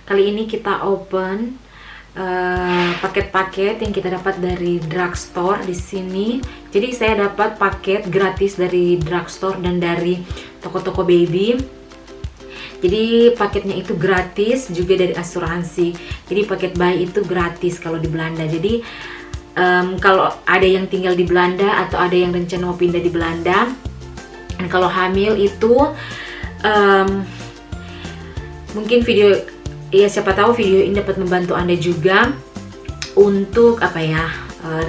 Kali ini kita open paket-paket yang kita dapat dari drugstore di sini. Jadi saya dapat paket gratis dari drugstore dan dari toko-toko baby. Jadi paketnya itu gratis juga dari asuransi. Jadi paket bayi itu gratis kalau di Belanda. Jadi kalau ada yang tinggal di Belanda atau ada yang rencana mau pindah di Belanda, dan kalau hamil itu mungkin video ya, siapa tahu video ini dapat membantu Anda juga untuk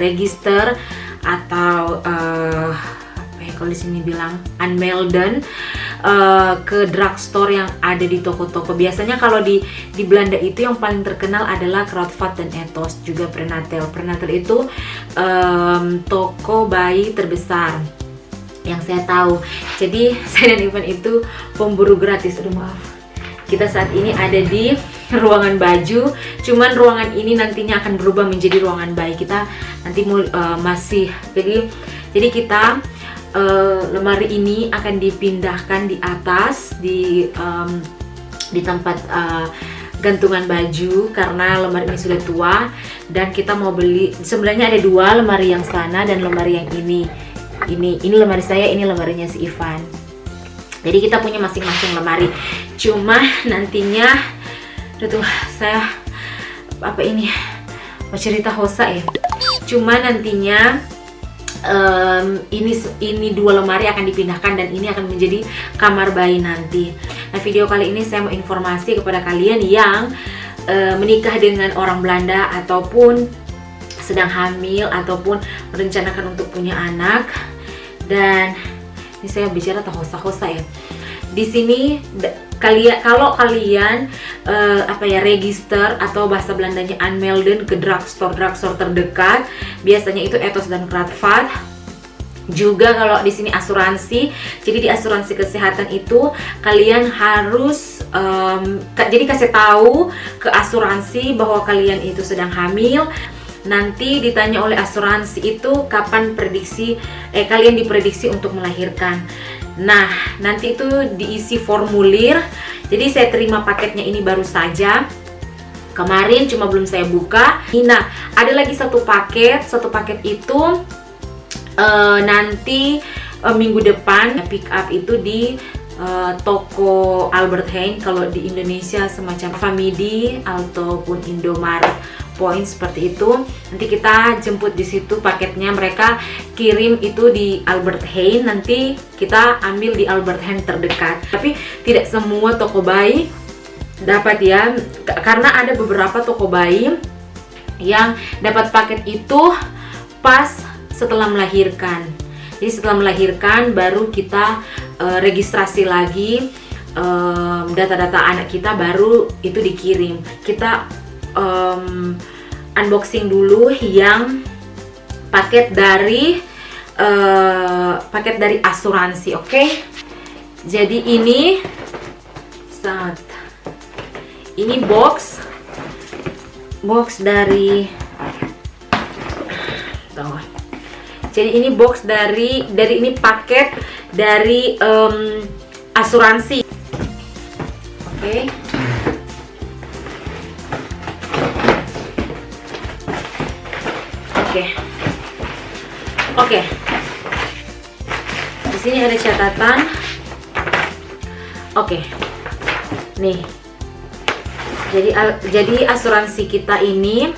register atau kalau di sini bilang unmelden ke drugstore yang ada di toko-toko. Biasanya kalau di Belanda itu yang paling terkenal adalah Kruidvat dan Etos, juga Prenatal. Prenatal itu toko bayi terbesar yang saya tahu. Jadi saya dan Ivan itu pemburu gratis. Aduh, maaf. Kita saat ini ada di ruangan baju, cuman ruangan ini nantinya akan berubah menjadi ruangan bayi. Kita nanti masih jadi kita lemari ini akan dipindahkan di atas di tempat gantungan baju karena lemari ini sudah tua dan kita mau beli. Sebenarnya ada dua lemari, yang sana dan lemari yang ini lemari saya, ini lemarinya si Ivan. Jadi kita punya masing-masing lemari. Cuma nantinya, saya mau cerita Hosa ya. Cuma nantinya ini dua lemari akan dipindahkan dan ini akan menjadi kamar bayi nanti. Nah, video kali ini saya mau informasi kepada kalian yang menikah dengan orang Belanda ataupun sedang hamil ataupun merencanakan untuk punya anak. Dan ini saya bicara tentang hosa ya. Di sini kalau kalian register atau bahasa Belandanya unmelden ke drugstore terdekat, biasanya itu Etos dan Kruidvat. Juga kalau di sini asuransi, jadi di asuransi kesehatan itu kalian harus jadi kasih tahu ke asuransi bahwa kalian itu sedang hamil. Nanti ditanya oleh asuransi itu kapan kalian diprediksi untuk melahirkan. Nah, nanti itu diisi formulir. Jadi saya terima paketnya ini baru saja kemarin, cuma belum saya buka. Nah, ada lagi satu paket itu nanti minggu depan pick up itu di toko Albert Heijn. Kalau di Indonesia semacam Famidi ataupun Indomaret Point seperti itu. Nanti kita jemput di situ paketnya, mereka kirim itu di Albert Heijn, nanti kita ambil di Albert Heijn terdekat. Tapi tidak semua toko bayi dapat ya, karena ada beberapa toko bayi yang dapat paket itu pas setelah melahirkan. Jadi setelah melahirkan baru kita registrasi lagi data-data anak kita, baru itu dikirim. Kita unboxing dulu yang paket dari asuransi, oke? Jadi ini box dari jadi ini box dari ini paket dari asuransi, oke? Oke. Di sini ada catatan. Oke. Nih. Jadi asuransi kita ini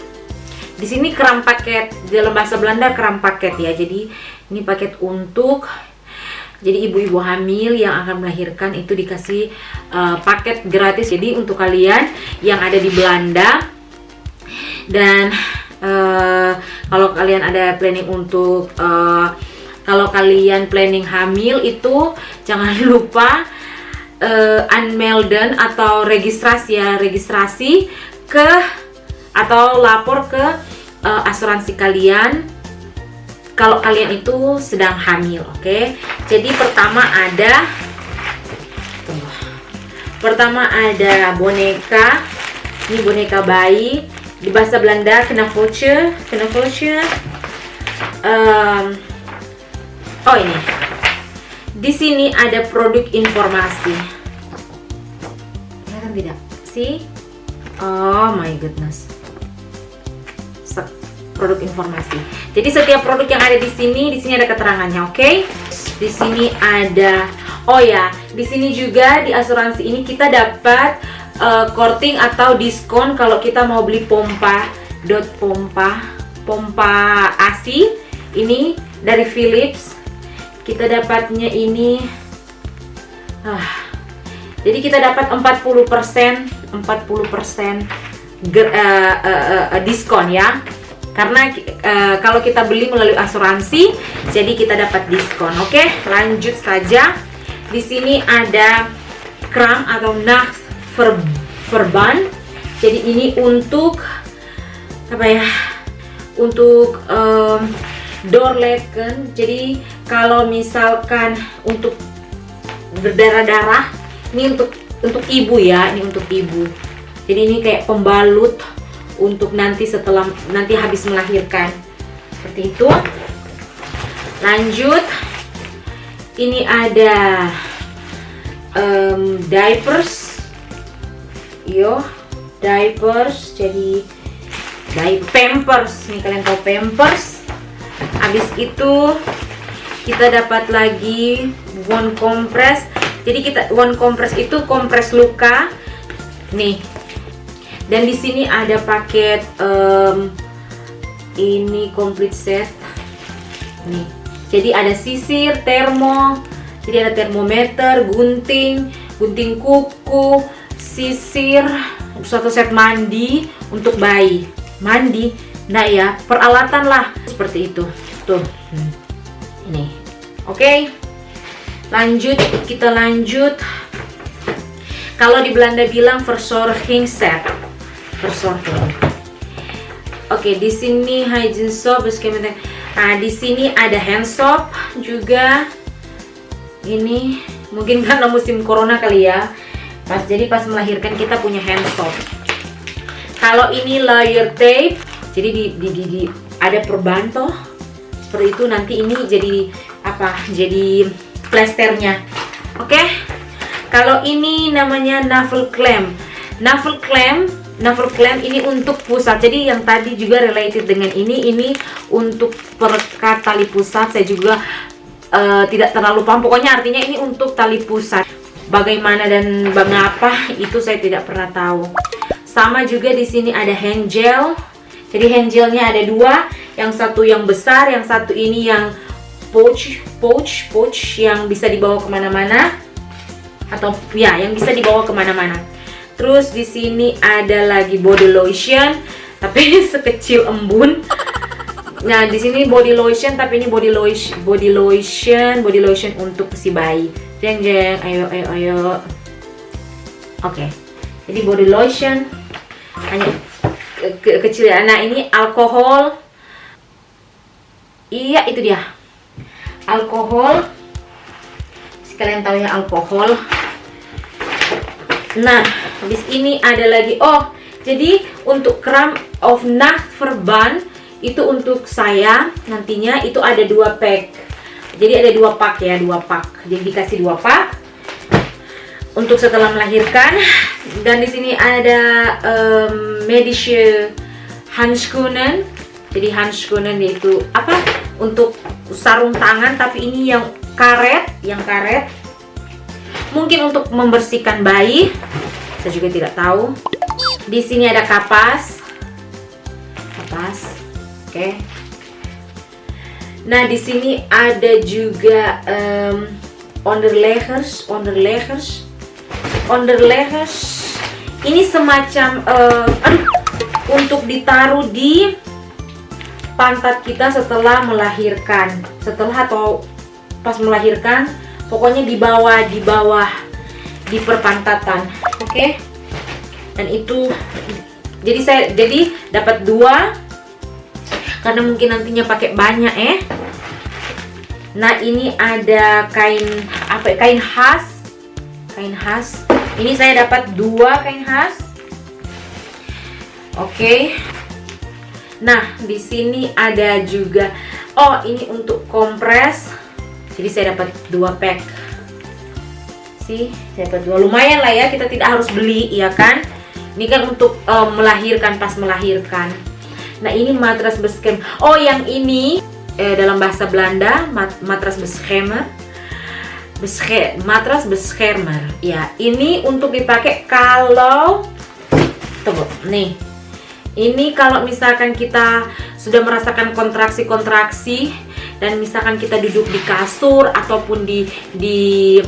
di sini keram paket, dalam bahasa Belanda keram paket ya. Jadi ini paket untuk jadi ibu-ibu hamil yang akan melahirkan itu dikasih paket gratis. Jadi untuk kalian yang ada di Belanda dan kalau kalian ada planning untuk kalau kalian planning hamil itu jangan lupa unmelden atau registrasi ke atau lapor ke asuransi kalian kalau kalian itu sedang hamil, oke? Jadi pertama ada boneka, ini boneka bayi. Di bahasa Belanda knuffeltje. Ini. Di sini ada produk informasi. Kelihatan tidak? Oh my goodness. Produk informasi. Jadi setiap produk yang ada di sini ada keterangannya, oke? Di sini ada, oh ya, di sini juga di asuransi ini kita dapat korting atau diskon kalau kita mau beli pompa ASI ini dari Philips. Kita dapatnya ini, jadi kita dapat 40% diskon ya. Karena kalau kita beli melalui asuransi, jadi kita dapat diskon. Oke, lanjut saja. Di sini ada kram atau nachtverband. Jadi ini untuk apa ya? Untuk doorleken. Jadi kalau misalkan untuk berdarah-darah, ini untuk ibu ya, ini untuk ibu. Jadi ini kayak pembalut untuk nanti habis melahirkan, seperti itu. Lanjut, ini ada diapers, diapers. Jadi pampers, nih kalian tahu pampers. Habis itu kita dapat lagi one compress. Jadi one compress itu kompres luka, nih. Dan di sini ada paket ini complete set. Nih. Jadi ada sisir, jadi ada termometer, gunting kuku, sisir, satu set mandi untuk bayi. Mandi, nah ya, peralatan lah seperti itu. Tuh. Ini. Oke. Kita lanjut. Kalau di Belanda bilang verzorging set. Oke, di sini hygiene soap. Nah, di sini ada hand soap juga. Ini mungkin karena musim corona kali ya. Jadi pas melahirkan kita punya hand soap. Kalau ini layer tape, jadi ada perbanto seperti itu. Nanti ini jadi apa? Jadi plesternya. Oke. Kalau ini namanya navel clamp. Navel clamp ini untuk pusat. Jadi yang tadi juga related dengan ini untuk perekat tali pusat. Saya juga tidak terlalu paham. Pokoknya artinya ini untuk tali pusat. Bagaimana dan mengapa itu saya tidak pernah tahu. Sama juga di sini ada hand gel. Jadi hand gelnya ada dua. Yang satu yang besar, yang satu ini yang pouch yang bisa dibawa kemana-mana. Atau ya, yang bisa dibawa kemana-mana. Terus di sini ada lagi body lotion, tapi sekecil embun. Nah, di sini body lotion, tapi ini body lotion untuk si bayi. Jeng, ayo. Oke. Jadi body lotion hanya kecil ya. Nah, ini alkohol. Iya, itu dia. Alkohol. Sekalian tahu ya, alkohol. Nah, habis ini ada lagi, jadi untuk kram of nachtverband itu untuk saya nantinya itu ada 2 pack. Jadi ada 2 pak ya, 2 pak. Jadi dikasih 2 pak untuk setelah melahirkan. Dan di sini ada medische Handschoenen. Jadi Handschoenen yaitu apa? Untuk sarung tangan, tapi ini yang karet. Mungkin untuk membersihkan bayi, saya juga tidak tahu. Di sini ada kapas, oke. Nah, di sini ada juga onderleggers. Ini semacam untuk ditaruh di pantat kita setelah melahirkan, atau pas melahirkan. Pokoknya di bawah di perpantatan, oke. Dan itu jadi dapat 2 karena mungkin nantinya pakai banyak Nah, ini ada kain khas. Ini saya dapat 2 kain khas. Oke. Nah, di sini ada juga ini untuk kompres. Jadi saya dapat 2 pack. Saya dapat 2. Lumayan lah ya, kita tidak harus beli, ya kan? Ini kan untuk melahirkan, pas melahirkan. Nah ini matras beschermer. Oh yang ini dalam bahasa Belanda matras beschermer. Matras beschermer. Ya ini untuk dipakai kalau, tunggu nih. Ini kalau misalkan kita sudah merasakan kontraksi-kontraksi dan misalkan kita duduk di kasur ataupun di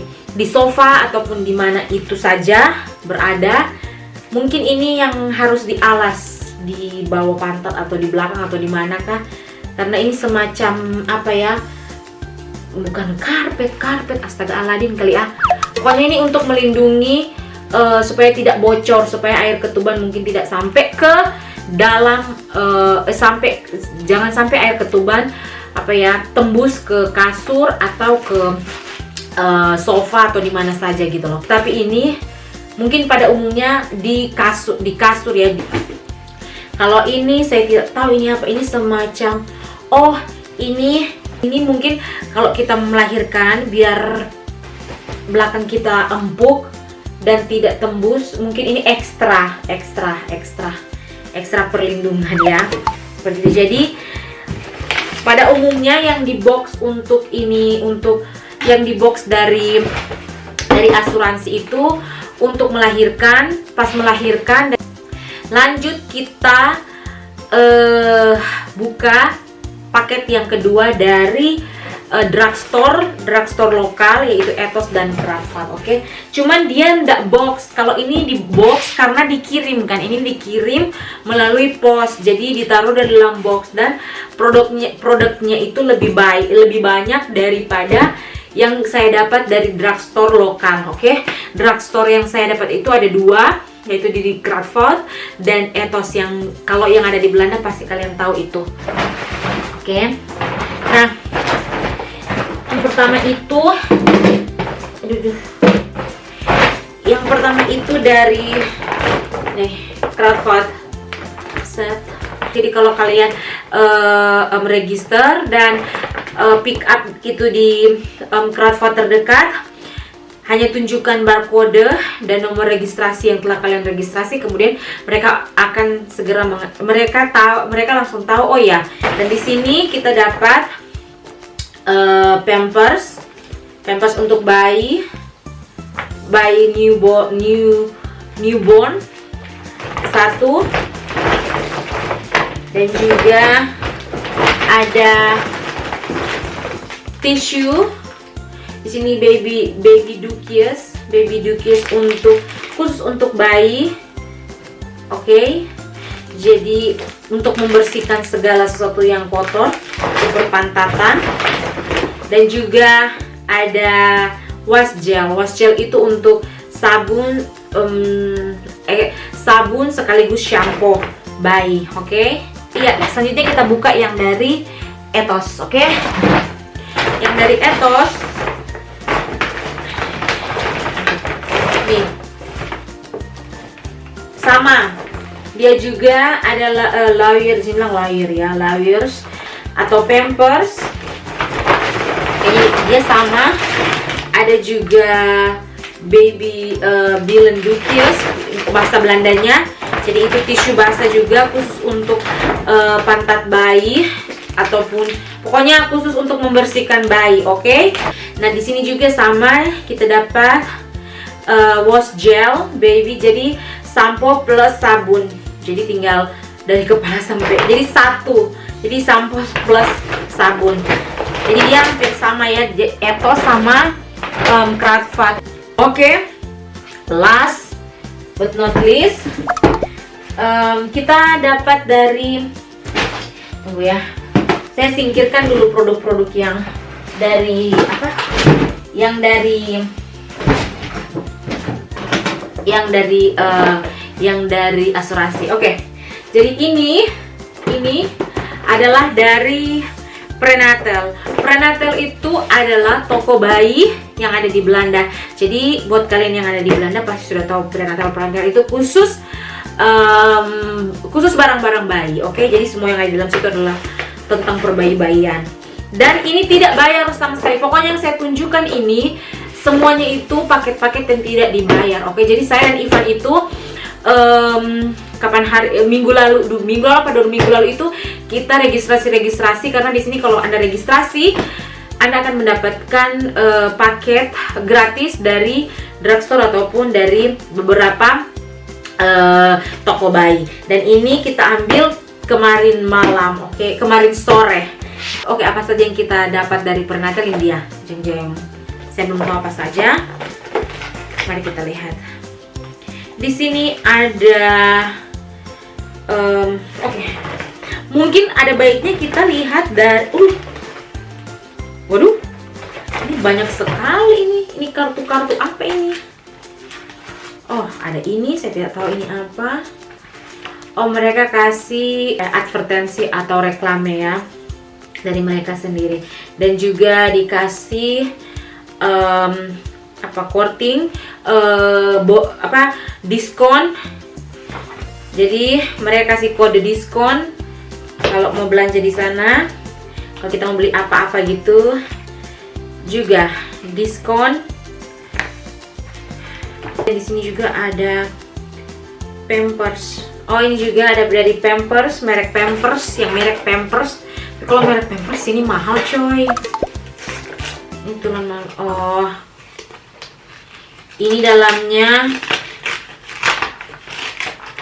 sofa ataupun di mana itu saja berada, mungkin ini yang harus dialas di bawah pantat atau di belakang atau di manakah, karena ini semacam apa ya, bukan karpet, astaga Aladin kali ya. Pokoknya ini untuk melindungi supaya tidak bocor, supaya air ketuban mungkin tidak sampai ke dalam, jangan sampai air ketuban apa ya tembus ke kasur atau ke sofa atau di mana saja gitu loh. Tapi ini mungkin pada umumnya di kasur ya. Kalau ini saya tidak tahu ini apa, ini semacam, oh ini mungkin kalau kita melahirkan biar belakang kita empuk dan tidak tembus, mungkin ini ekstra perlindungan ya. Seperti itu. Jadi pada umumnya yang di box untuk ini, untuk yang di box dari asuransi itu untuk melahirkan, pas melahirkan. Lanjut kita buka paket yang kedua dari drugstore lokal, yaitu Ethos dan Kruidvat. Oke. Cuman dia ndak box. Kalau ini di box karena dikirim kan. Ini dikirim melalui pos. Jadi ditaruh di dalam box dan produknya itu lebih banyak daripada yang saya dapat dari drugstore lokal. Oke. Drugstore yang saya dapat itu ada 2, yaitu di Kruidvat dan Ethos, yang kalau yang ada di Belanda pasti kalian tahu itu. Oke. Nah, yang pertama itu yang pertama itu dari Kruidvat set. Jadi kalau kalian register dan pick up itu di Kruidvat terdekat, hanya tunjukkan barcode dan nomor registrasi yang telah kalian registrasi, kemudian mereka akan segera mereka langsung tahu, oh ya. Dan di sini kita dapat pampers untuk bayi newborn 1, dan juga ada tisu. Di sini baby dukies khusus untuk bayi. Oke. Jadi untuk membersihkan segala sesuatu yang kotor di perpantatan. Dan juga ada wash gel. Wash gel itu untuk sabun sekaligus shampoo bayi. Oke. Iya, selanjutnya kita buka yang dari Ethos. Oke. Yang dari Ethos nih, sama, dia juga ada layers atau pampers. Ini dia sama, ada juga baby bilen dukies bahasa Belandanya. Jadi itu tisu basah juga khusus untuk pantat bayi, ataupun pokoknya khusus untuk membersihkan bayi. Oke. Nah di sini juga sama, kita dapat wash gel baby, jadi sampo plus sabun. Jadi tinggal dari kepala sampai, jadi satu, jadi sampo plus sabun. Jadi dia hampir sama ya, Ethos sama Kruidvat. Oke. Last but not least, kita dapat dari, tunggu ya, saya singkirkan dulu produk-produk yang dari apa, yang dari asuransi. Oke. Jadi ini adalah dari Prenatal. Prenatal itu adalah toko bayi yang ada di Belanda. Jadi buat kalian yang ada di Belanda pasti sudah tahu Prenatal itu khusus barang-barang bayi. Oke. Jadi semua yang ada di dalam situ adalah tentang perbayi-bayian. Dan ini tidak bayar sama sekali. Pokoknya yang saya tunjukkan ini semuanya itu paket-paket yang tidak dibayar. Oke, jadi saya dan Ivan itu kapan hari minggu lalu apa 2 minggu lalu itu kita registrasi karena di sini kalau Anda registrasi Anda akan mendapatkan paket gratis dari drugstore ataupun dari beberapa toko bayi. Dan ini kita ambil kemarin malam, oke, kemarin sore. Oke, apa saja yang kita dapat dari prenatal ini dia. Jeng jeng. Saya belum tahu apa saja. Mari kita lihat. Di sini ada oke. Mungkin ada baiknya kita lihat dari waduh. Ini banyak sekali ini. Ini kartu-kartu apa ini? Oh, ada ini, saya tidak tahu ini apa. Oh, mereka kasih advertensi atau reklame ya dari mereka sendiri. Dan juga dikasih quoting diskon. Jadi mereka kasih kode diskon kalau mau belanja di sana. Kalau kita mau beli apa-apa gitu juga diskon. Dan di sini juga ada Pampers. Oh, ini juga ada dari Pampers, merek Pampers, yang merek Pampers. Kalau merek Pampers ini mahal coy. Itu namanya. Oh, ini dalamnya.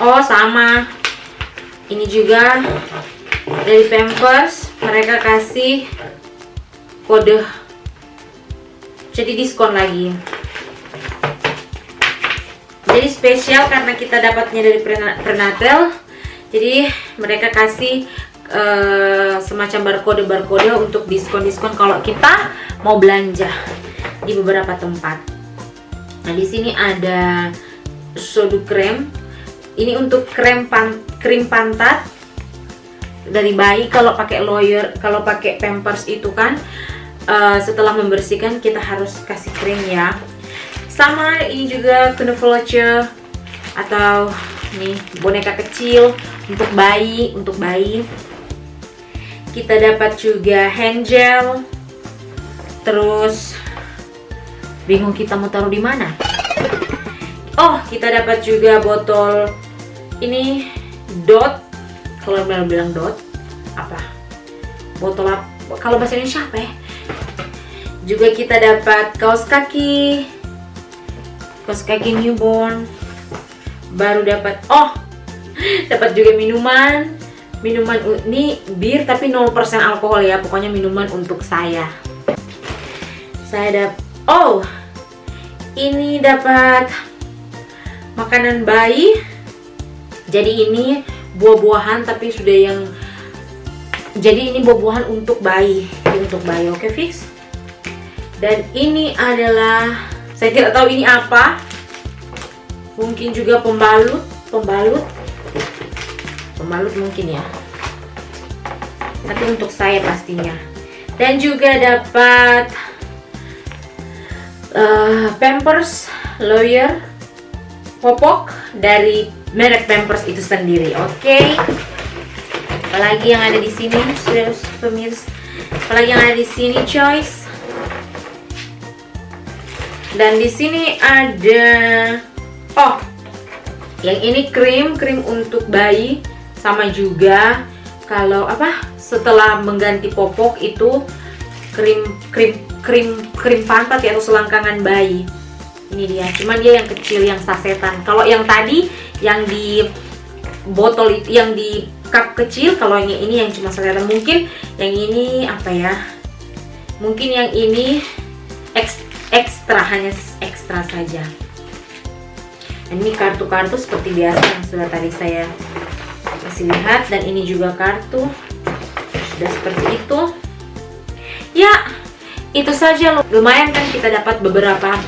Oh, sama. Ini juga dari Pampers, mereka kasih kode, jadi diskon lagi. Jadi spesial karena kita dapatnya dari prenatal. Jadi mereka kasih semacam barcode untuk diskon kalau kita mau belanja di beberapa tempat. Nah, di sini ada sodu krem. Ini untuk krim pantat dari bayi. Kalau pakai kalau pakai Pampers itu kan setelah membersihkan kita harus kasih krim ya. Sama ini juga Knuffleche atau nih boneka kecil untuk bayi. Kita dapat juga hand gel. Terus bingung kita mau taruh di mana. Oh, kita dapat juga botol ini dot. Kalau bilang dot apa? Botol apa? Kalau bahasa Indonesia apa ya? Juga kita dapat kaos kaki newborn. Baru dapat dapat juga minuman ini bir tapi 0% alkohol ya. Pokoknya minuman untuk saya ini dapat makanan bayi. Jadi ini buah-buahan tapi sudah yang jadi ini buah-buahan untuk bayi. Oke, fix. Dan ini adalah, saya tidak tahu ini apa. Mungkin juga pembalut mungkin ya. Tapi untuk saya pastinya. Dan juga dapat Pampers Lawyer popok dari merek Pampers itu sendiri. Oke. Apalagi yang ada di sini, sudah pemirsa. Apalagi yang ada di sini, choice. Dan di sini ada yang ini krim untuk bayi. Sama juga kalau setelah mengganti popok itu krim pantat ya, atau selangkangan bayi. Ini dia, cuman dia yang kecil, yang sasetan. Kalau yang tadi yang di botol itu, yang di cup kecil. Kalau yang ini yang cuma sasetan. Mungkin yang ini apa ya, mungkin yang ini ekstra, hanya ekstra saja. Dan ini kartu-kartu seperti biasa yang sudah tadi saya kasih lihat. Dan ini juga kartu, sudah seperti itu ya. Itu saja, lumayan kan kita dapat beberapa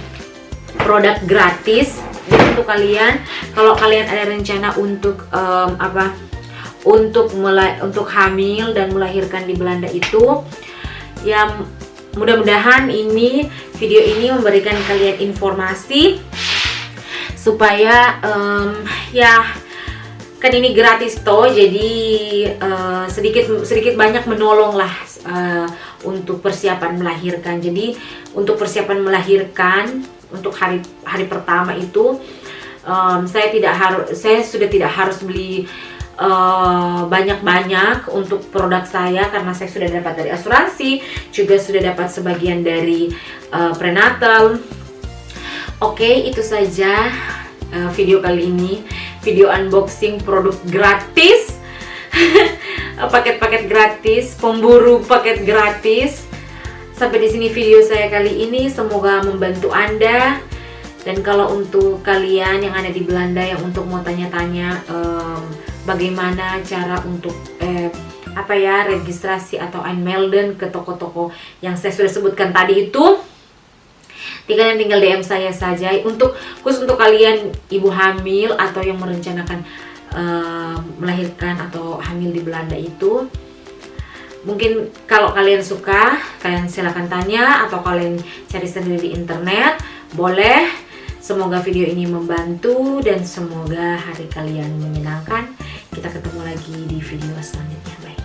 produk gratis. Jadi untuk kalian, kalau kalian ada rencana untuk untuk hamil dan melahirkan di Belanda itu ya, mudah-mudahan video ini memberikan kalian informasi supaya ya kan ini gratis toh, jadi sedikit banyak menolong lah untuk persiapan melahirkan. Jadi untuk persiapan melahirkan untuk hari pertama itu Saya sudah tidak harus beli banyak-banyak untuk produk saya, karena saya sudah dapat dari asuransi, juga sudah dapat sebagian dari prenatal. Oke, itu saja video kali ini, video unboxing produk gratis. Paket-paket gratis, pemburu paket gratis. Sampai di sini video saya kali ini, semoga membantu Anda. Dan kalau untuk kalian yang ada di Belanda yang untuk mau tanya-tanya bagaimana cara untuk registrasi atau aanmelden ke toko-toko yang saya sudah sebutkan tadi itu, tinggal DM saya saja. Khusus untuk kalian ibu hamil atau yang merencanakan melahirkan atau hamil di Belanda itu, mungkin kalau kalian suka, kalian silakan tanya atau kalian cari sendiri di internet, boleh. Semoga video ini membantu dan semoga hari kalian menyenangkan. Kita ketemu lagi di video selanjutnya. Bye.